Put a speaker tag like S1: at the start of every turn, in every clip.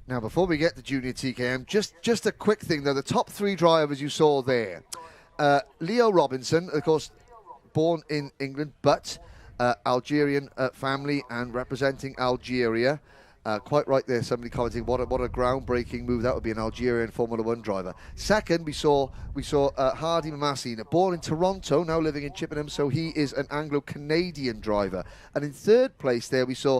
S1: Now, before we get to Junior TKM, just a quick thing, though. The top three drivers you saw there. Leo Robinson, of course, born in England, but Algerian family and representing Algeria. Quite right there, somebody commenting, what a groundbreaking move that would be, an Algerian Formula One driver. Second, we saw Hardy Mamassi, born in Toronto, now living in Chippenham, so he is an Anglo-Canadian driver. And in third place there, we saw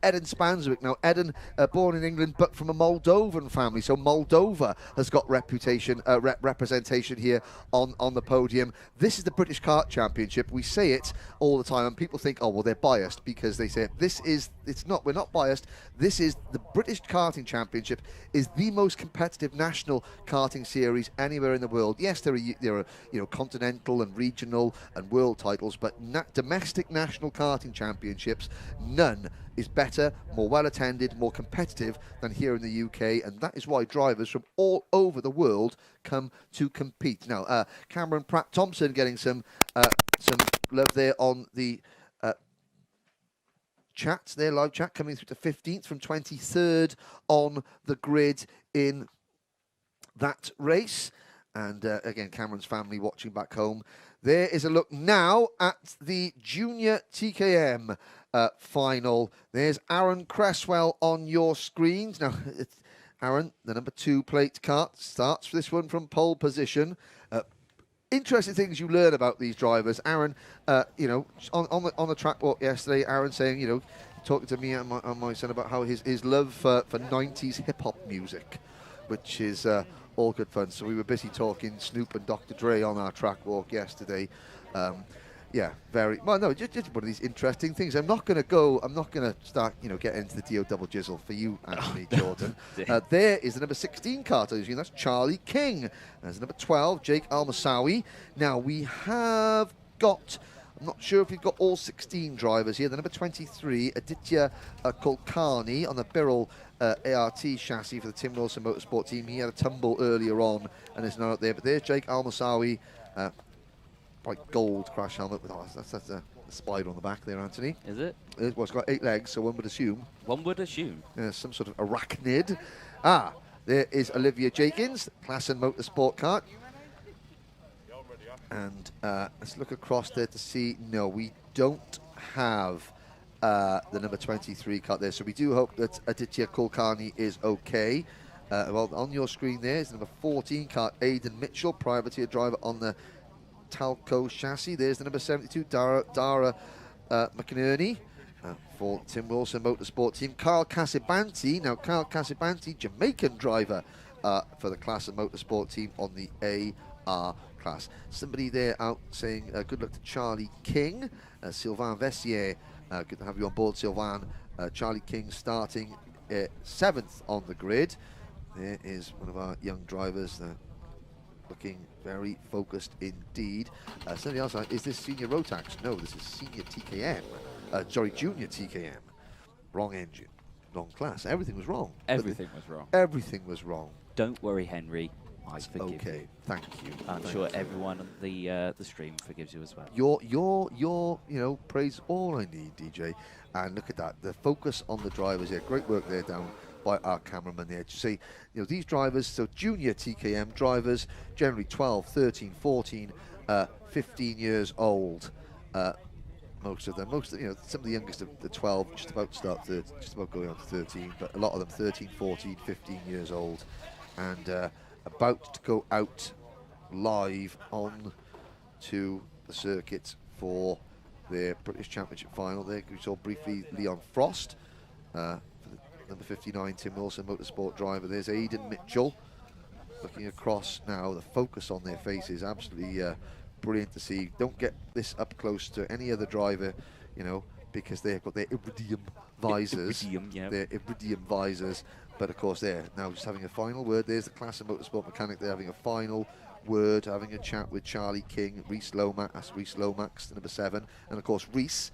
S1: Eden Spanswick. Now, Eden, born in England, but from a Moldovan family, so Moldova has got representation here on the podium. This is the British Kart Championship. We say it all the time, and people think, oh, well, they're biased because they say we're not biased. This is the British Karting Championship, is the most competitive national karting series anywhere in the world. Yes, there are continental and regional and world titles, but domestic national karting championships, none is better, more well attended, more competitive than here in the UK, and that is why drivers from all over the world come to compete. Now, Cameron Pratt Thompson getting some love there on the chat there, live chat, coming through to 15th from 23rd on the grid in that race. And again, Cameron's family watching back home. There is a look now at the Junior TKM final. There's Aaron Cresswell on your screens. Now, Aaron, the number 2 plate kart, starts this one from pole position. Interesting things you learn about these drivers. Aaron, on the track walk yesterday, Aaron saying, talking to me and my son about how his love for 90s hip-hop music, which is all good fun. So we were busy talking Snoop and Dr. Dre on our track walk yesterday. Very well. No, just one of these interesting things. I'm not going to start, get into the DO double jizzle for you, Anthony Jordan. There is the number 16 karter, that's Charlie King. There's number 12, Jake Almasawi. Now we have got, I'm not sure if we've got all 16 drivers here. The number 23, Aditya Kulkarni on the Birrell ART chassis for the Tim Wilson Motorsport team. He had a tumble earlier on and is not up there. But there's Jake Almasawi. Like gold crash helmet with that's a spider on the back there, Anthony.
S2: Is it?
S1: Well, it's got 8 legs, so one would assume.
S2: One would assume.
S1: Some sort of arachnid. There is Olivia Jenkins, Klassen Motorsport kart. And let's look across there to see. No, we don't have the number 23 kart there, so we do hope that Aditya Kulkarni is okay. Well, on your screen there is the number 14 kart, Aidan Mitchell, privateer driver on the Talco chassis. There's the number 72, Dara McInerney for Tim Wilson Motorsport team. Carl Casibanti, now Carl Casibanti, Jamaican driver for the Klassen Motorsport team on the AR class. Somebody there out saying good luck to Charlie King. Sylvain Vessier, good to have you on board, Sylvain. Charlie King starting 7th on the grid. There is one of our young drivers looking very focused indeed. Somebody else, is this Senior Rotax? No, this is Senior TKM. Junior TKM. Wrong engine, wrong class. Everything was wrong.
S2: Everything was wrong.
S1: Everything was wrong.
S2: Don't worry, Henry. I forgive you.
S1: Okay, thank you.
S2: I'm sure everyone on the stream forgives you as well.
S1: Your praise all I need, DJ. And look at that, the focus on the drivers here. Great work there down by our cameraman there to see, these drivers, so junior TKM drivers, generally 12, 13, 14, 15 years old. Most of them, some of the youngest of the 12, just about going on to 13, but a lot of them 13, 14, 15 years old, and about to go out live on to the circuit for their British Championship final. There we saw briefly Leon Frost, for the number 59 Tim Wilson Motorsport driver. There's Aidan Mitchell looking across now. The focus on their faces, absolutely brilliant to see. Don't get this up close to any other driver, because they've got their iridium visors. Their iridium visors. But of course, they're now just having a final word. There's the Klassen Motorsport mechanic. They're having a final word, having a chat with Charlie King, Reese Lomax. That's Reese Lomax, number 7. And of course, Reese,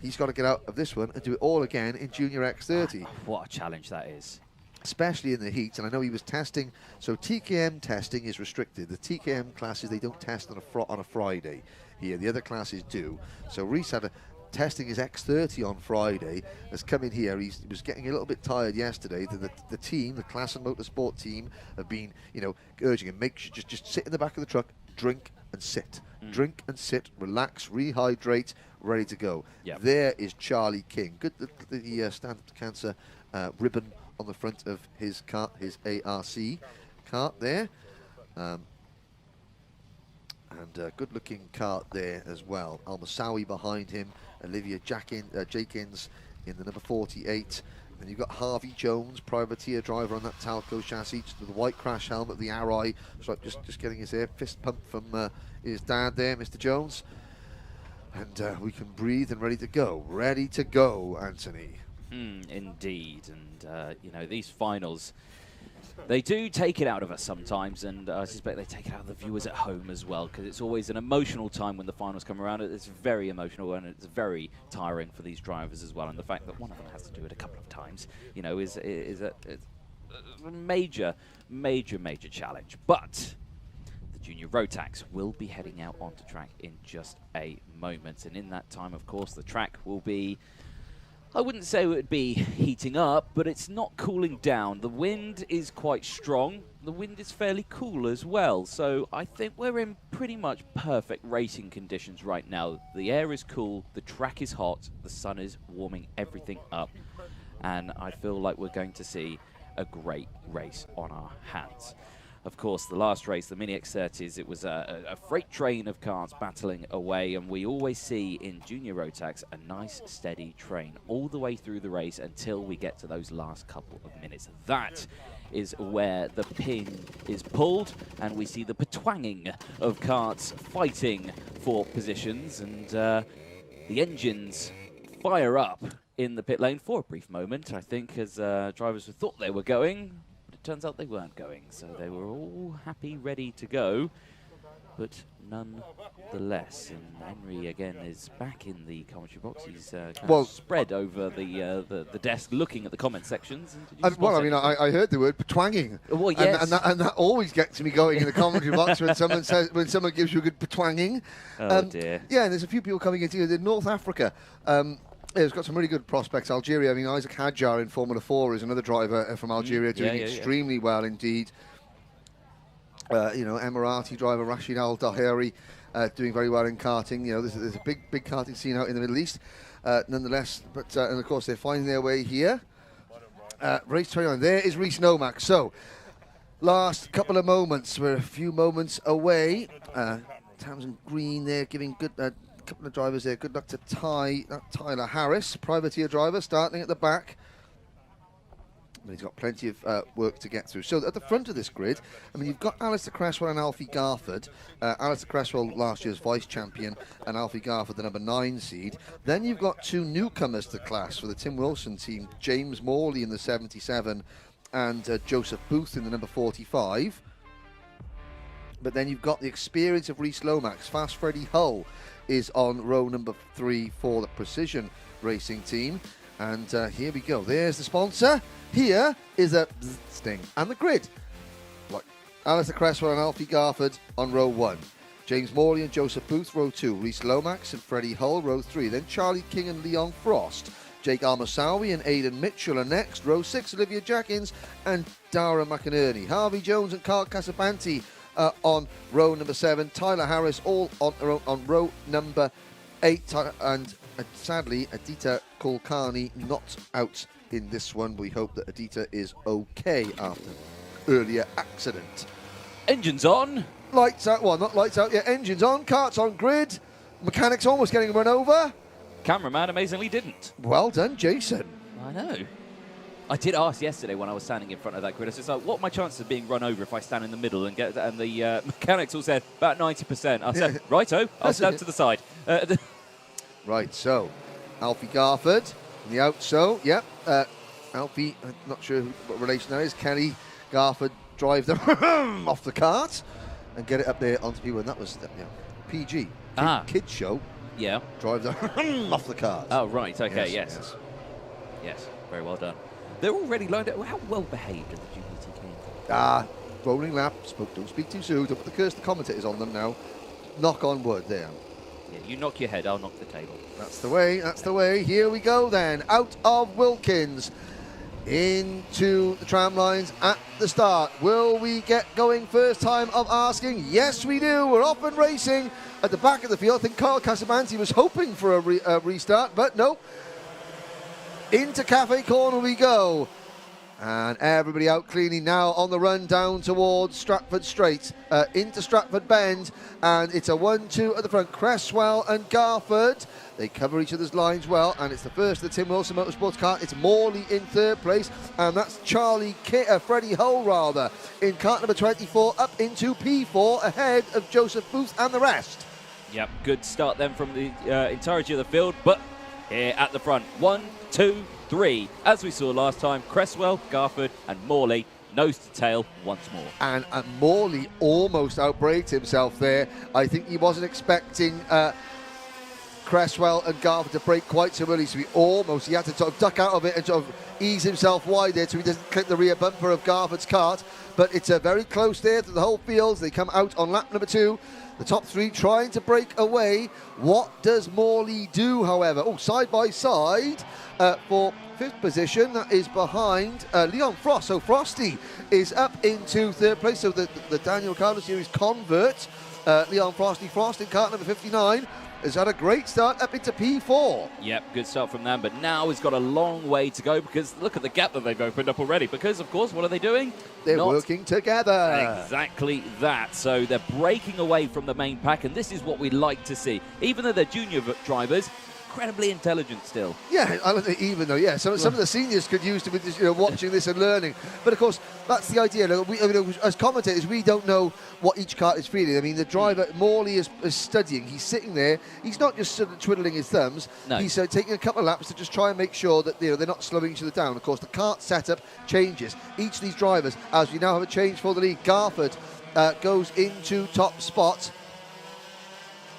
S1: he's got to get out of this one and do it all again in Junior X30.
S2: What a challenge that is.
S1: Especially in the heats. And I know he was testing. So TKM testing is restricted. The TKM classes, they don't test on a Friday here. The other classes do. So Reese had testing his X30 on Friday, has come in here. He was getting a little bit tired yesterday. The team, the Class and Motorsport team, have been, urging him, make sure just sit in the back of the truck, drink and sit. Drink and sit, relax, rehydrate, ready to go.
S2: Yep.
S1: There is Charlie King. Good, the Stand Up to Cancer ribbon on the front of his cart, his ARC cart there. And a good-looking cart there as well. Al-Moussaoui behind him, Olivia Jakins in the number 48. And you've got Harvey Jones, privateer driver on that Talco chassis, just with the white crash helmet, the Arai. So just getting his fist pump from his dad there, Mr. Jones. And we can breathe and ready to go. Ready to go, Anthony.
S2: Indeed. And, these finals, they do take it out of us sometimes, and I suspect they take it out of the viewers at home as well, because it's always an emotional time when the finals come around. It's very emotional, and it's very tiring for these drivers as well. And the fact that one of them has to do it a couple of times, is a major, major, major challenge. But the Junior Rotax will be heading out onto track in just a moment, and in that time, of course, the track will be, I wouldn't say it would be heating up, but it's not cooling down. The wind is quite strong. The wind is fairly cool as well. So I think we're in pretty much perfect racing conditions right now. The air is cool, the track is hot, the sun is warming everything up. And I feel like we're going to see a great race on our hands. Of course, the last race, the Mini X30s, it was a freight train of cars battling away, and we always see in Junior Rotax a nice, steady train all the way through the race until we get to those last couple of minutes. That is where the pin is pulled, and we see the patwanging of carts fighting for positions, and the engines fire up in the pit lane for a brief moment, I think, as drivers thought they were going. Turns out they weren't going, so they were all happy, ready to go, but nonetheless. And Henry again is back in the commentary box. He's kind of spread over the desk, looking at the comment sections.
S1: I heard the word twanging.
S2: Well, yes.
S1: and that always gets me going in the commentary box when someone gives you a good twanging.
S2: Oh dear.
S1: Yeah, and there's a few people coming into here. In North Africa. It's got some really good prospects. Algeria, Isaac Hadjar in Formula 4 is another driver from Algeria doing extremely well indeed. Emirati driver Rashid Al-Dahiri doing very well in karting. There's a big karting scene out in the Middle East, nonetheless. But and of course they're finding their way here. Race 29. There is Rhys Nomack. So last couple of moments, we're a few moments away. Tamsin Green there giving good. Couple of drivers there. Good luck to Tyler Harris, privateer driver, starting at the back. But he's got plenty of work to get through. So at the front of this grid, you've got Alistair Cresswell and Alfie Garford. Alistair Cresswell, last year's vice champion, and Alfie Garford, the number 9 seed. Then you've got two newcomers to the class for the Tim Wilson team, James Morley in the 77 and Joseph Booth in the number 45. But then you've got the experience of Rhys Lomax. Fast Freddie Hull is on row number 3 for the Precision Racing team. And here we go. There's the sponsor. Here is a sting and the grid. Like Alistair Cresswell and Alfie Garford on row 1. James Morley and Joseph Booth, row 2. Rhys Lomax and Freddie Hull, row 3. Then Charlie King and Leon Frost. Jake Al-Moussaoui and Aidan Mitchell are next. Row 6, Olivia Jakins and Dara McInerney. Harvey Jones and Carl Casabanti on row number 7. Tyler Harris all on row number 8. And sadly, Adita Kulkarni not out in this one. We hope that Adita is okay after earlier accident.
S2: Engines on.
S1: Lights out. Well, not lights out yet. Engines on. Carts on grid. Mechanics almost getting run over.
S2: Cameraman amazingly didn't.
S1: Well done, Jason.
S2: I know. I did ask yesterday when I was standing in front of that grid. I was like, what are my chances of being run over if I stand in the middle and get? And the mechanics all said about 90%. I said, righto, I'll stand to the side.
S1: Right, so Alfie Garford on the out. So, yep, Alfie. I'm not sure what relation that is. Kelly Garford drive them off the cart and get it up there onto people. And that was PG kids show.
S2: Yeah.
S1: Drive them off the cart.
S2: Oh right, okay, yes, very well done. They're already lined up. How well behaved are the junior TKM?
S1: Rolling lap. Don't speak too soon. Don't put the curse the commentators on them now. Knock on wood there.
S2: Yeah, you knock your head, I'll knock the table.
S1: That's the way, that's the way. Here we go then. Out of Wilkins into the tram lines at the start. Will we get going first time of asking? Yes, we do. We're off and racing at the back of the field. I think Carl Casabanti was hoping for a restart, but no. Into Cafe Corner we go. And everybody out cleanly now on the run down towards Stratford Straight, into Stratford Bend, and it's a 1-2 at the front. Cresswell and Garford, they cover each other's lines well, and it's the first of the Tim Wilson Motorsports car. It's Morley in third place, and that's Freddie Hull rather, in cart number 24, up into P4, ahead of Joseph Booth and the rest.
S2: Yep, good start then from the entirety of the field, but here at the front, 1, 2, 3, as we saw last time, Cresswell, Garford and Morley nose to tail once more. And
S1: Morley almost outbraked himself there. I think he wasn't expecting Cresswell and Garford to break quite so early, so he had to sort of duck out of it and sort of ease himself wide there so he doesn't clip the rear bumper of Garford's cart. But it's very close there to the whole field. They come out on lap number 2. The top 3 trying to break away. What does Morley do, however? Oh, side by side for 5th position. That is behind Leon Frost. So Frosty is up into 3rd place. So the Daniel Ricciardo Series convert, Leon Frosty Frost in cart number 59, has had a great start up into P4.
S2: Yep, good start from them, but now he's got a long way to go because look at the gap that they've opened up already. Because, of course, what are they doing?
S1: They're working together.
S2: Exactly that. So they're breaking away from the main pack, and this is what we like to see. Even though they're junior drivers, incredibly intelligent still.
S1: Yeah, I don't think even though, yeah, some of the seniors could use to be watching this and learning. But of course, that's the idea. As commentators, we don't know what each kart is feeling. I mean, the driver, Morley, is studying. He's sitting there. He's not just sort of twiddling his thumbs.
S2: No.
S1: He's taking a couple of laps to just try and make sure that they're not slowing each other down. Of course, the kart setup changes. Each of these drivers, as we now have a change for the lead, Garford goes into top spot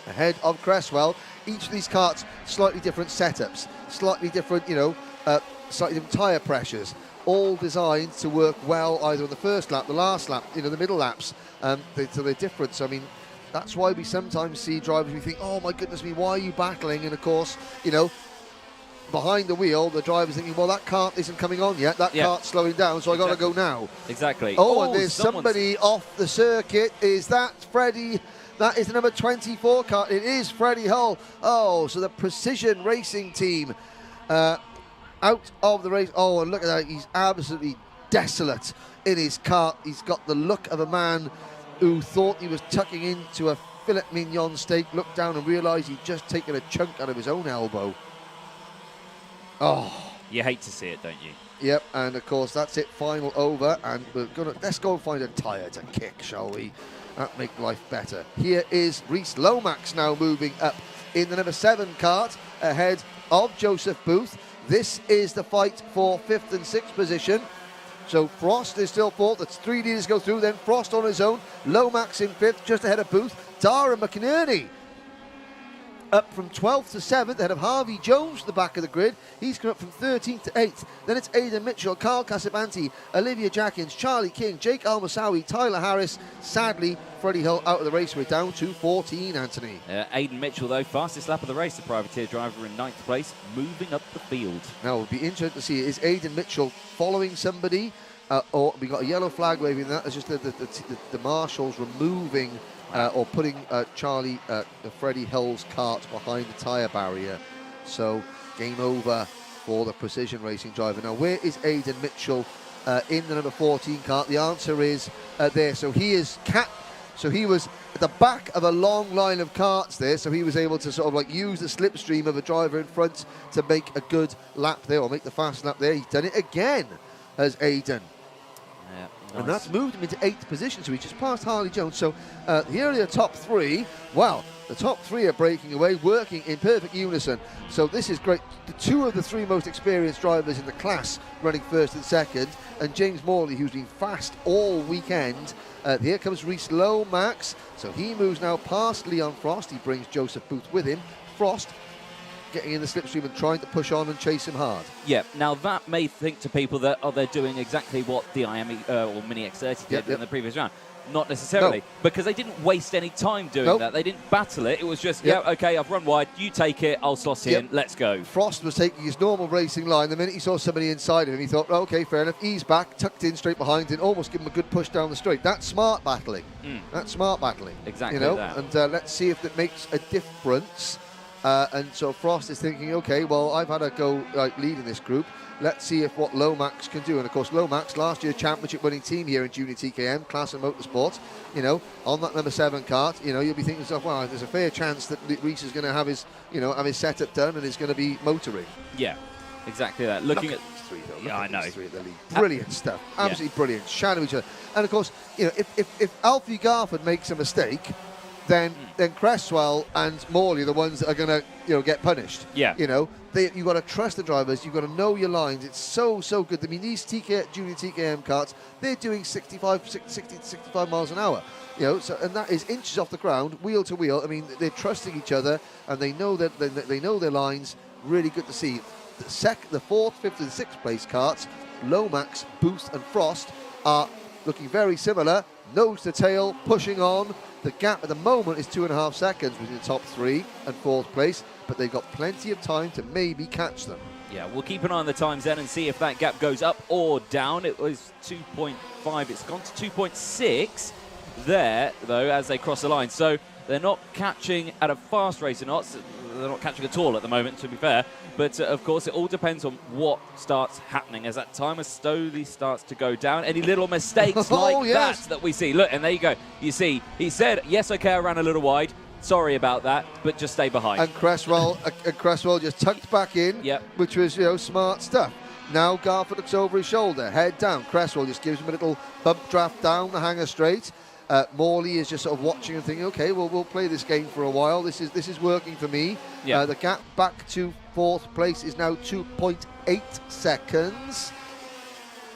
S1: ahead of Cresswell. Each of these karts, slightly different setups, slightly different, slightly different tyre pressures, all designed to work well either on the first lap, the last lap, the middle laps. So they're different. So, I mean, that's why we sometimes see drivers, we think, oh my goodness me, why are you battling? And of course, behind the wheel, the driver's thinking, well, that kart isn't coming on yet. That kart's slowing down, so I got to go now.
S2: Exactly.
S1: Oh, and there's somebody off the circuit. Is that Freddie? That is the number 24 kart. It is Freddie Hull. Oh, so the Precision Racing team out of the race. Oh, and look at that. He's absolutely desolate in his kart. He's got the look of a man who thought he was tucking into a filet mignon steak, looked down and realised he'd just taken a chunk out of his own elbow. Oh.
S2: You hate to see it, don't you?
S1: Yep, and of course that's it, final over, and let's go and find a tyre to kick, shall we? That make life better. Here is Reese Lomax now moving up in the number 7 kart ahead of Joseph Booth. This is the fight for 5th and 6th position. So Frost is still 4th. That's 3 leaders go through. Then Frost on his own. Lomax in 5th, just ahead of Booth. Dara McInerney up from 12th to 7th, ahead of Harvey Jones to the back of the grid. He's come up from 13th to 8th. Then it's Aidan Mitchell, Carl Casabanti, Olivia Jackins, Charlie King, Jake Almasawi, Tyler Harris. Sadly, Freddie Hull out of the race. We're down to 14, Anthony.
S2: Aidan Mitchell, though, fastest lap of the race, the privateer driver in 9th place, moving up the field.
S1: Now, it'll be interesting to see, is Aidan Mitchell following somebody? Or we got a yellow flag waving that. It's just the marshals removing or putting Freddie Hull's cart behind the tyre barrier. So game over for the Precision Racing driver. Now, where is Aidan Mitchell in the number 14 cart? The answer is there. So he is So he was at the back of a long line of karts there, so he was able to sort of use the slipstream of a driver in front to make a good lap there, or make the fast lap there. He's done it again as Aidan.
S2: Yeah, nice.
S1: And that's moved him into 8th position, so he's just passed Harley Jones. So here are the top 3. Well, the top 3 are breaking away, working in perfect unison. So this is great. The 2 of the 3 most experienced drivers in the class running 1st and 2nd, and James Morley, who's been fast all weekend. Here comes Reese Lomax. So he moves now past Leon Frost. He brings Joseph Booth with him. Frost getting in the slipstream and trying to push on and chase him hard.
S2: Yeah, now that may think to people that, they're doing exactly what the IM or Mini X30 did in the previous round. Not necessarily, because they didn't waste any time doing that. They didn't battle it. It was just, okay, I've run wide, you take it, I'll slot in, let's go.
S1: Frost was taking his normal racing line. The minute he saw somebody inside of him, he thought, okay, fair enough, ease back, tucked in straight behind and almost give him a good push down the straight. That's smart battling. That's smart battling.
S2: Exactly that.
S1: And let's see if it makes a difference. And so Frost is thinking, okay, well, I've had a go leading this group. Let's see if what Lomax can do. And, of course, Lomax, last year championship-winning team here in Junior TKM, Class and Motorsport, on that number 7 kart, you'll be thinking to yourself, well, there's a fair chance that Reese is going to have his, have his setup done and is going to be motoring.
S2: Yeah, exactly that. Looking at
S1: these three, though.
S2: Yeah, I know.
S1: These three at the lead. Brilliant stuff. Absolutely brilliant. Shadow each other. And, of course, if Alfie Garford makes a mistake, then Cresswell and Morley are the ones that are going to get punished.
S2: Yeah.
S1: You've got to trust the drivers. You've got to know your lines. It's so good. I mean, these Junior TKM karts, they're doing 60 to 65 miles an hour. And that is inches off the ground, wheel to wheel. I mean, they're trusting each other, and they know that they know their lines. Really good to see. The 4th, 5th, and 6th place karts, Lomax, Booth, and Frost are looking very similar. Nose to tail, pushing on. The gap at the moment is 2.5 seconds between the top 3 and 4th place, but they've got plenty of time to maybe catch them.
S2: Yeah, we'll keep an eye on the times then and see if that gap goes up or down. It was 2.5. It's gone to 2.6 there, though, as they cross the line. So they're not catching at a fast rate. They're not catching at all at the moment, to be fair. But, of course, it all depends on what starts happening as that timer slowly starts to go down. Any little mistakes that we see. Look, and there you go. You see, he said, yes, okay, I ran a little wide. Sorry about that, but just stay behind.
S1: And Cresswell just tucked back in, which was, smart stuff. Now Garford looks over his shoulder, head down. Cresswell just gives him a little bump draft down the hanger straight. Morley is just sort of watching and thinking, okay, well, we'll play this game for a while. This is working for me.
S2: Yeah.
S1: The gap back to 4th place is now 2.8 seconds.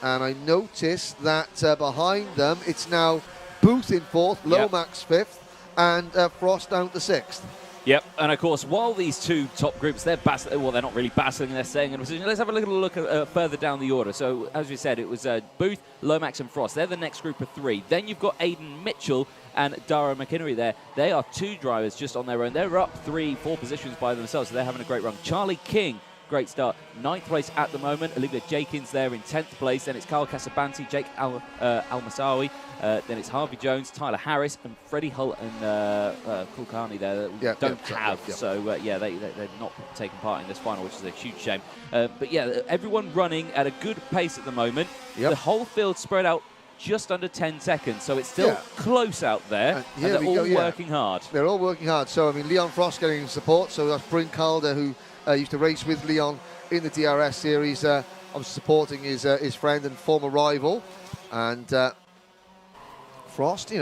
S1: And I noticed that behind them, it's now Booth in 4th, Lomax 5th, and Frost down to 6th.
S2: Yep, and of course, while these two top groups, they're not really battling, they're staying in a position. Let's have a little look further down the order. So, as we said, it was Booth, Lomax, and Frost. They're the next group of 3. Then you've got Aidan Mitchell and Dara McInnery there. They are 2 drivers just on their own. They're up 3-4 positions by themselves, so they're having a great run. Charlie King, great start. 9th place at the moment. Olivia Jenkins there in 10th place. Then it's Carl Casabanti, Jake Almasawi. Then it's Harvey Jones, Tyler Harris, and Freddie Hull and Kulkarni there that we don't have. So, they're not taking part in this final, which is a huge shame. But, everyone running at a good pace at the moment. The whole field spread out just under 10 seconds, so it's still close out there, and they're all working hard. They're all working hard. So, I mean, Leon Frost getting support. So that's Bryn Calder, who used to race with Leon in the DRS series, obviously supporting his friend and former rival. And Frost,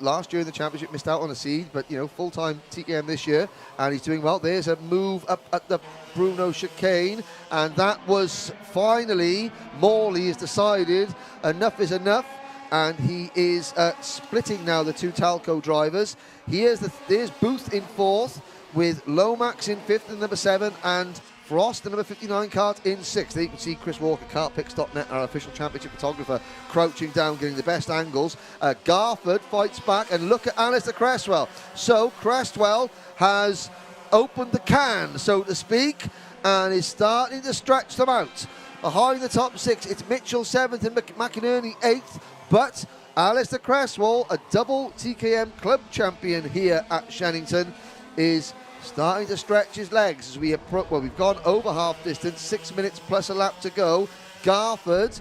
S2: last year in the championship missed out on a seed, but, full-time TKM this year, and he's doing well. There's a move up at the Bruno chicane, and that was finally, Morley has decided enough is enough, and he is splitting now the 2 Talco drivers. There's Booth in 4th, with Lomax in 5th and number 7, and Frost, the number 59 kart, in 6th. There you can see Chris Walker, kartpicks.net, our official championship photographer, crouching down, getting the best angles. Garford fights back, and look at Alistair Cresswell. So Cresswell has opened the can, so to speak, and is starting to stretch them out. Behind the top 6, it's Mitchell 7th and McInerney 8th, but Alistair Cresswell, a double TKM club champion here at Shenington, is starting to stretch his legs as we've gone over half distance, 6 minutes plus a lap to go. Garford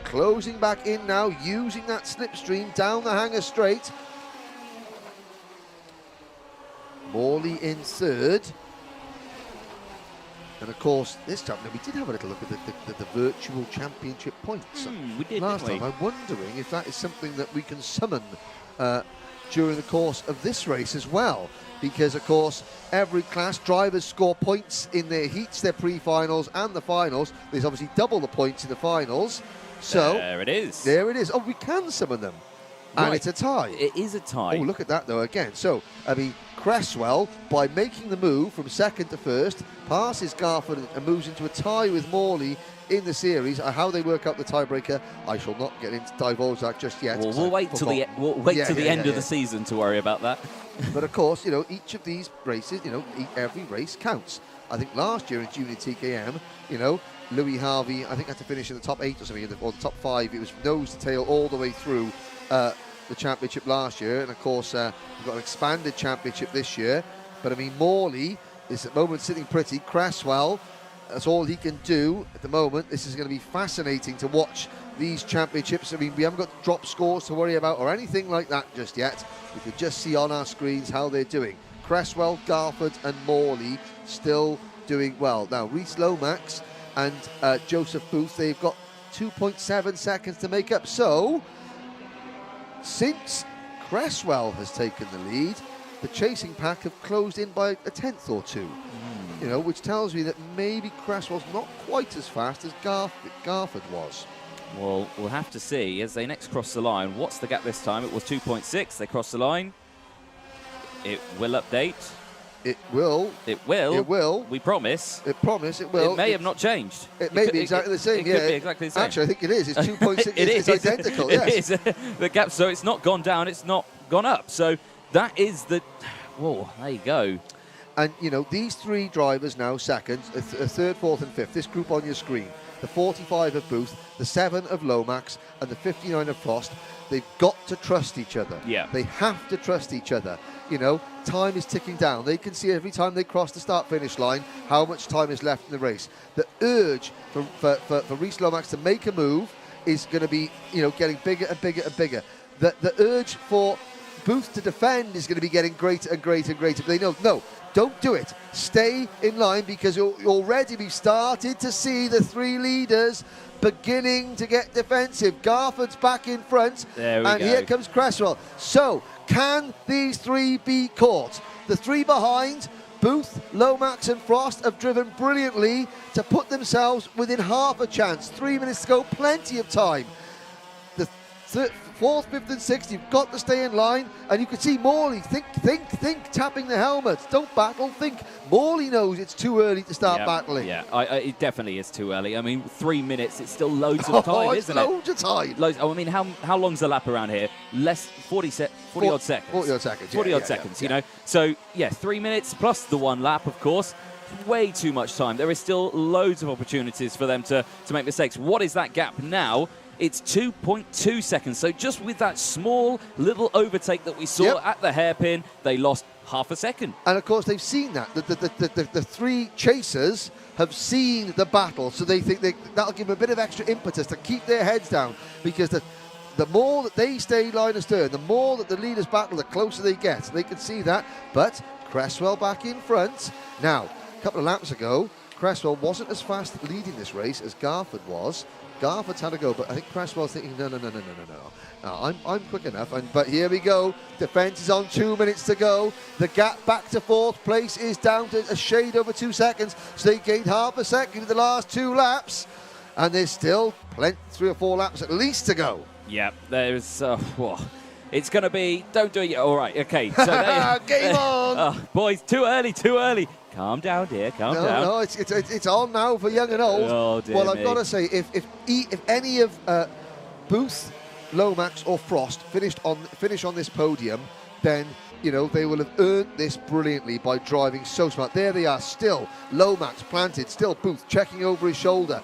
S2: closing back in now, using that slipstream down the hanger straight. Morley in 3rd. And of course, this time, we did have a little look at the virtual championship points we did,
S1: last time. I'm wondering if that is something that we can summon during the course of this race as well. Because, of course, every class, drivers score points in their heats, their pre-finals and the finals. There's obviously double the points in the finals. So
S2: there it is.
S1: There it is. Oh, we can summon them. And it's a tie.
S2: It is a tie.
S1: Oh, look at that, though, again. So, I mean, Cresswell, by making the move from second to first, passes Garford and moves into a tie with Morley in the series. How they work out the tiebreaker, I shall not get into divulge that just yet.
S2: Well, we'll wait till the end of the season to worry about that.
S1: But of course, you know, each of these races, you know, every race counts. I think last year in junior TKM, you know, Louis Harvey, I think had to finish in the top 8 or something, or the top 5. It was nose to tail all the way through the championship last year, and of course we've got an expanded championship this year. But I mean, Morley is at the moment sitting pretty. Cresswell, that's all he can do at the moment. This is going to be fascinating to watch these championships. I mean, we haven't got drop scores to worry about or anything like that just yet. We could just see on our screens how they're doing. Cresswell, Garford and Morley still doing well. Now, Reece Lomax and Joseph Booth, they've got 2.7 seconds to make up. So, since Cresswell has taken the lead, the chasing pack have closed in by a tenth or two. You know, which tells me that maybe Cresswell's not quite as fast as Garford was.
S2: Well, we'll have to see as they next cross the line. What's the gap this time? It was 2.6. They crossed the line. It will update.
S1: It will.
S2: It will.
S1: It will.
S2: We promise.
S1: It promise. It will.
S2: It may have not changed.
S1: It may be exactly the same.
S2: It
S1: yeah,
S2: could be exactly the same.
S1: Actually, I think it is. It's 2.6. It's identical.
S2: It
S1: Yes.
S2: is. The gap. So it's not gone down. It's not gone up. So that is the. Whoa. There you go.
S1: And, you know, these three drivers now second, a third, fourth and fifth, this group on your screen, the 45 of Booth, the 7 of Lomax and the 59 of Frost, they've got to trust each other.
S2: Yeah.
S1: They have to trust each other. You know, time is ticking down. They can see every time they cross the start-finish line how much time is left in the race. The urge for Reece Lomax to make a move is going to be, you know, getting bigger and bigger and bigger. The urge for Booth to defend is going to be getting greater and greater and greater. But they know, no, don't do it. Stay in line, because already we've started to see the three leaders beginning to get defensive. Garford's back in front, and here comes Cresswell. So, can these three be caught? The three behind, Booth, Lomax and Frost, have driven brilliantly to put themselves within half a chance. 3 minutes to go, plenty of time. The fourth, fifth and sixth, you've got to stay in line, and you can see Morley, think, tapping the helmets. Don't battle, think. Morley knows it's too early to start battling.
S2: Yeah, it definitely is too early. I mean, 3 minutes, it's still loads of time, isn't it?
S1: Loads of time.
S2: I mean, how long's the lap around here? 40 odd seconds.
S1: 40 odd seconds,
S2: 40 odd seconds, you know. So, yeah, 3 minutes plus the one lap, of course. Way too much time. There is still loads of opportunities for them to make mistakes. What is that gap now? It's 2.2 seconds. So just with that small little overtake that we saw at the hairpin, they lost half a second.
S1: And of course, they've seen that. The three chasers have seen the battle, so they think that'll give them a bit of extra impetus to keep their heads down, because the more that they stay line astern, the more that the leaders battle, the closer they get. They can see that. But Cresswell back in front. Now, a couple of laps ago, Cresswell wasn't as fast leading this race as Garford was. Garford's had a go, but I think Cresswell's thinking, no. I'm quick enough. But here we go. Defence is on, 2 minutes to go. The gap back to fourth place is down to a shade over 2 seconds. So they gained half a second in the last 2 laps. And there's still 3 or 4 laps at least to go.
S2: Yeah, there's... it's going to be... Don't do it yet. All right, okay. So
S1: game on!
S2: Boys, too early. Calm down, dear. Calm down.
S1: No, it's on now for young and old.
S2: Oh, dear
S1: well,
S2: me.
S1: I've got to say, if any of Booth, Lomax or Frost finish on this podium, then, you know, they will have earned this brilliantly by driving so smart. There they are, still Lomax planted, still Booth checking over his shoulder.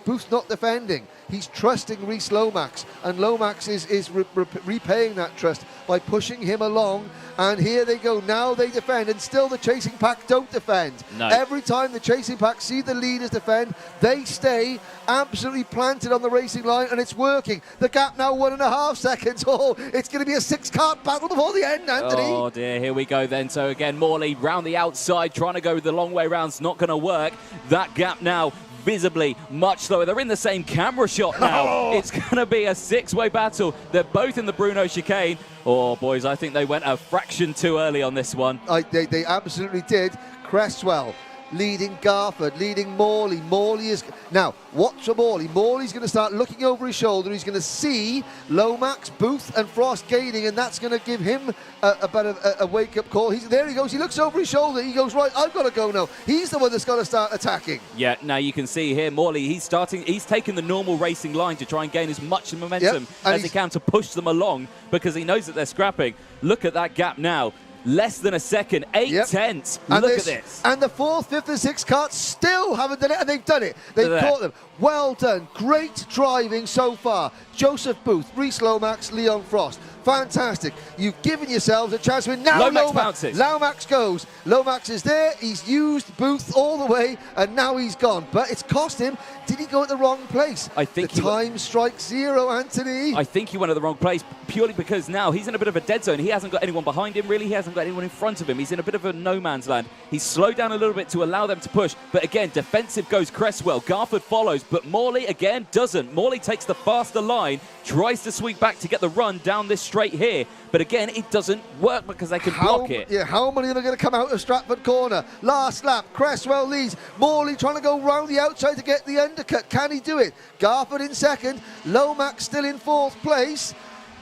S1: Booth's not defending. He's trusting Reece Lomax, and Lomax is repaying that trust by pushing him along. And here they go. Now they defend, and still the chasing pack don't defend.
S2: No.
S1: Every time the chasing pack see the leaders defend, they stay absolutely planted on the racing line, and it's working. The gap now 1.5 seconds. Oh, it's going to be a 6-car battle before the end, Anthony.
S2: Oh dear, here we go then. So again, Morley round the outside, trying to go the long way round. It's not going to work. That gap now visibly much slower. They're in the same camera shot now.
S1: Oh.
S2: It's going to be a 6-way battle. They're both in the Bruno chicane. Oh, boys, I think they went a fraction too early on this one.
S1: They absolutely did. Cresswell leading Garford, leading Morley. Morley is... Now, watch for Morley. Morley's going to start looking over his shoulder. He's going to see Lomax, Booth and Frost gaining, and that's going to give him a bit of a wake-up call. There he goes. He looks over his shoulder. He goes, right, I've got to go now. He's the one that's got to start attacking.
S2: Yeah, now you can see here, Morley, he's taking the normal racing line to try and gain as much momentum as he can to push them along, because he knows that they're scrapping. Look at that gap now. Less than a second, 8 tenths. Look at this.
S1: And the 4th, 5th and 6th carts still haven't done it, and they've done it. They've caught them. Well done. Great driving so far. Joseph Booth, Rhys Lomax, Leon Frost. Fantastic. You've given yourselves a chance to win. Now
S2: Lomax bounces.
S1: Lomax goes. Lomax is there. He's used Booth all the way, and now he's gone. But it's cost him. Did he go at the wrong place?
S2: I think
S1: the time strikes 0, Anthony.
S2: I think he went at the wrong place, purely because now he's in a bit of a dead zone. He hasn't got anyone behind him, really. He hasn't got anyone in front of him. He's in a bit of a no man's land. He's slowed down a little bit to allow them to push. But again, defensive goes Cresswell. Garford follows, but Morley again doesn't. Morley takes the faster line, tries to sweep back to get the run down this straight here. But again, it doesn't work because they can block it.
S1: Yeah, how many of them are going to come out of Stratford corner? Last lap, Cresswell leads. Morley trying to go round the outside to get the undercut. Can he do it? Garford in second. Lomax still in 4th place.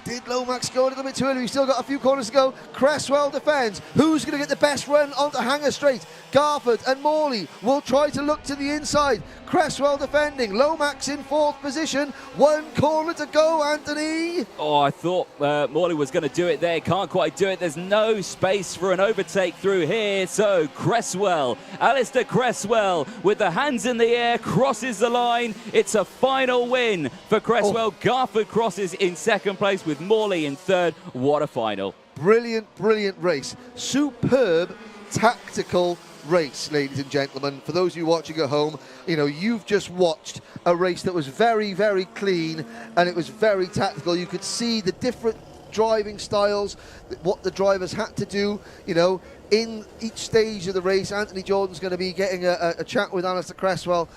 S1: Did Lomax go a little bit too early? We've still got a few corners to go. Cresswell defends. Who's going to get the best run onto Hanger Straight? Garford and Morley will try to look to the inside. Cresswell defending. Lomax in 4th position. 1 corner to go, Anthony.
S2: Oh, I thought Morley was going to do it there. Can't quite do it. There's no space for an overtake through here. So Cresswell, Alistair Cresswell, with the hands in the air, crosses the line. It's a final win for Cresswell. Garford crosses in 2nd place with Morley in 3rd. What a final.
S1: Brilliant, brilliant race. Superb tactical race, ladies and gentlemen. For those of you watching at home, you know, you've just watched a race that was very, very clean, and it was very tactical. You could see the different driving styles, what the drivers had to do, you know, in each stage of the race. Anthony Jordan's going to be getting a chat with Alistair Cresswell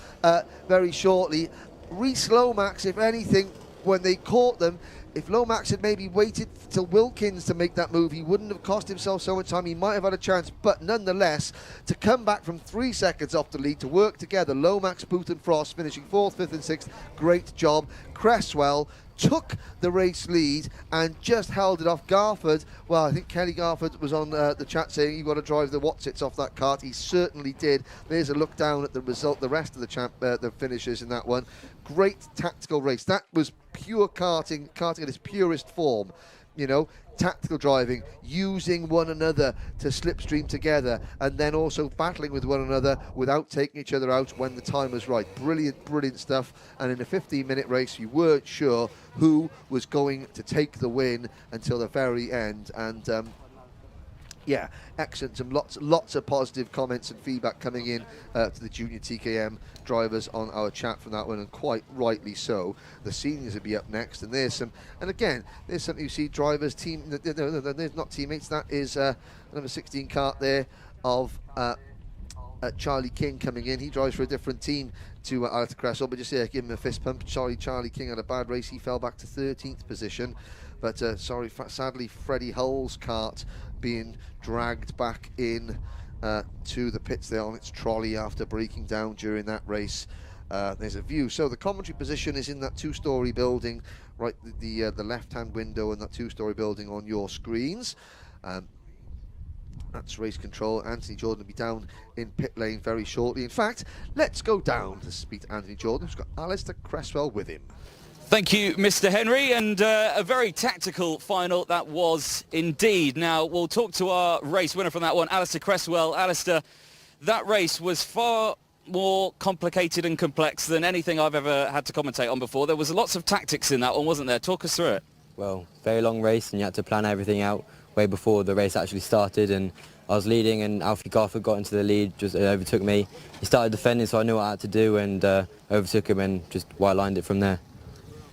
S1: very shortly. Rhys Lomax, if anything, when they caught them, if Lomax had maybe waited till Wilkins to make that move, he wouldn't have cost himself so much time. He might have had a chance, but nonetheless, to come back from 3 seconds off the lead, to work together, Lomax, Booth and Frost finishing 4th, 5th and 6th, great job. Cresswell took the race lead and just held it off. Garford, well, I think Kelly Garford was on the chat saying you've got to drive the Watsits off that kart. He certainly did. There's a look down at the result, the rest of the finishers in that one. Great tactical race. That was pure karting at its purest form. You know, tactical driving, using one another to slipstream together, and then also battling with one another without taking each other out when the time was right. Brilliant, brilliant stuff. And in a 15-minute race, you weren't sure who was going to take the win until the very end. And yeah, excellent. Some lots of positive comments and feedback coming in to the junior TKM drivers on our chat from that one, and quite rightly so. The seniors will be up next, and there's some, and again, there's something you see drivers there's not teammates. That is number 16 kart there of Charlie King coming in. He drives for a different team to Alistair Cresswell, but just give him a fist pump. Charlie King had a bad race. He fell back to 13th position, but sadly Freddie Hull's kart being dragged back in to the pits there on its trolley after breaking down during that race. There's a view. So the commentary position is in that 2-story building, right, the left-hand window in that 2-story building on your screens. That's race control. Anthony Jordan will be down in pit lane very shortly. In fact, let's go down to speak to Anthony Jordan, who's got Alistair Cresswell with him.
S2: Thank you, Mr. Henry, and a very tactical final that was indeed. Now, we'll talk to our race winner from that one, Alistair Cresswell. Alistair, that race was far more complicated and complex than anything I've ever had to commentate on before. There was lots of tactics in that one, wasn't there? Talk us through it.
S3: Well, very long race, and you had to plan everything out way before the race actually started, and I was leading, and Alfie Garford got into the lead, just overtook me. He started defending, so I knew what I had to do, and overtook him and just white-lined it from there.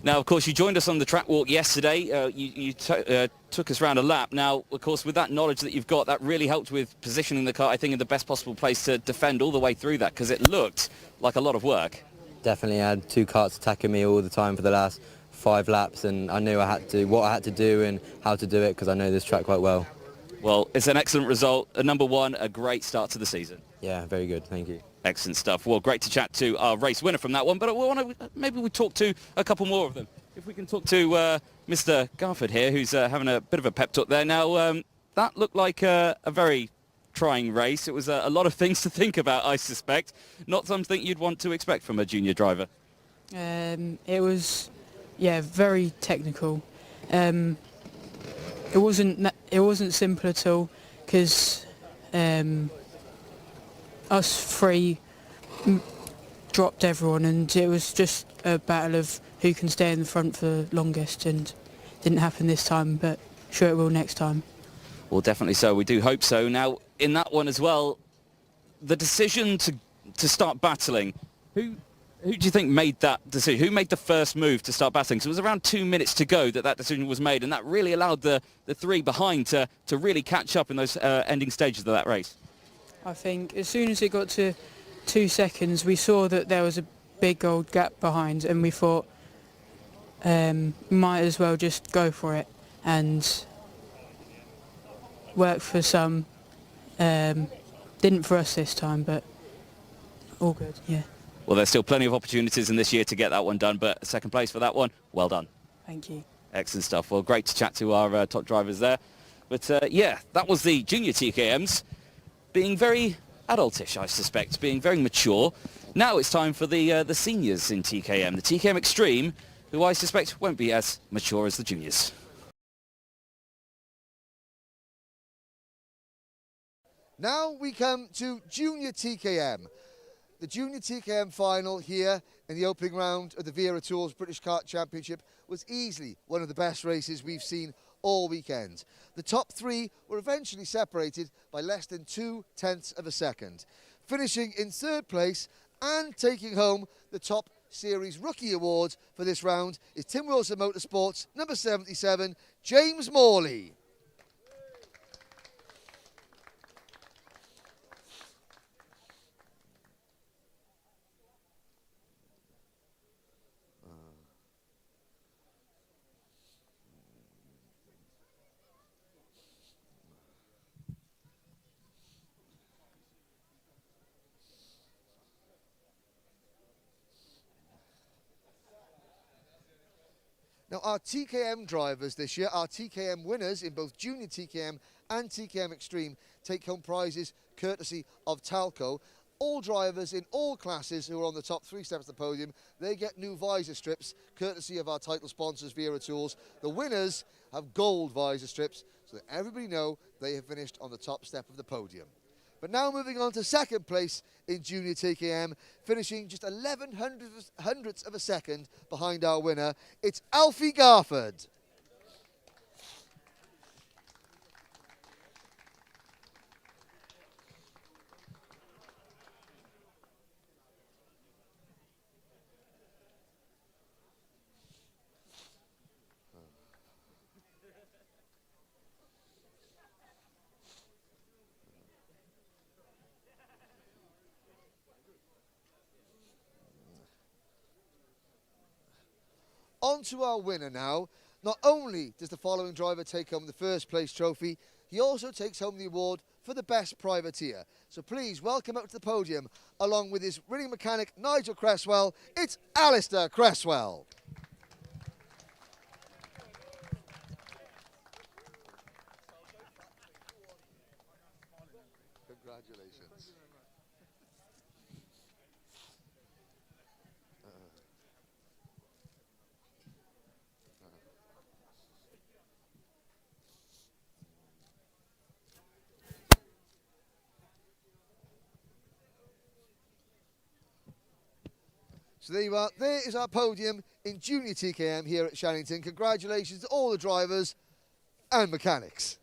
S2: Now, of course, you joined us on the track walk yesterday. You took us around a lap. Now, of course, with that knowledge that you've got, that really helped with positioning the car, I think, in the best possible place to defend all the way through that, because it looked like a lot of work.
S3: Definitely had 2 karts attacking me all the time for the last 5 laps, and I knew what I had to do and how to do it, because I know this track quite well.
S2: Well, it's an excellent result. Number 1, a great start to the season.
S3: Yeah, very good. Thank you.
S2: Excellent stuff. Well, great to chat to our race winner from that one, but maybe we talk to a couple more of them. If we can talk to Mr. Garford here, who's having a bit of a pep talk there. Now, that looked like a very trying race. It was a lot of things to think about, I suspect. Not something you'd want to expect from a junior driver.
S4: It was, yeah, very technical. It wasn't simple at all because us three dropped everyone, and it was just a battle of who can stay in the front for the longest, and didn't happen this time, but sure it will next time.
S2: Well, definitely so. We do hope so. Now, in that one as well, the decision to start battling, who do you think made that decision? Who made the first move to start battling? Because it was around 2 minutes to go that decision was made, and that really allowed the three behind to really catch up in those ending stages of that race.
S4: I think as soon as it got to 2 seconds, we saw that there was a big old gap behind, and we thought might as well just go for it and work for some. Didn't for us this time, but all good, yeah.
S2: Well, there's still plenty of opportunities in this year to get that one done, but second place for that one, well done.
S4: Thank you.
S2: Excellent stuff. Well, great to chat to our top drivers there. But yeah, that was the junior TKMs being very adultish, I suspect, being very mature. Now it's time for the seniors in TKM, the TKM Extreme, who I suspect won't be as mature as the juniors.
S1: Now we come to Junior TKM. The Junior TKM final here in the opening round of the Vera Tours British Kart Championship was easily one of the best races we've seen all weekend. The top three were eventually separated by less than 0.2 of a second. Finishing in third place and taking home the top series rookie award for this round is Tim Wilson Motorsports number 77, James Morley. Now, our TKM drivers this year, our TKM winners in both Junior TKM and TKM Extreme, take home prizes courtesy of Talco. All drivers in all classes who are on the top three steps of the podium, they get new visor strips courtesy of our title sponsors, Vera Tools. The winners have gold visor strips so that everybody know they have finished on the top step of the podium. But now moving on to second place in Junior TKM, finishing just 11 hundredths of a second behind our winner, it's Alfie Garford. On to our winner now. Not only does the following driver take home the first place trophy, he also takes home the award for the best privateer. So please welcome up to the podium, along with his winning mechanic Nigel Cresswell, it's Alistair Cresswell. Congratulations. So there you are. There is our podium in Junior TKM here at Shenington. Congratulations to all the drivers and mechanics.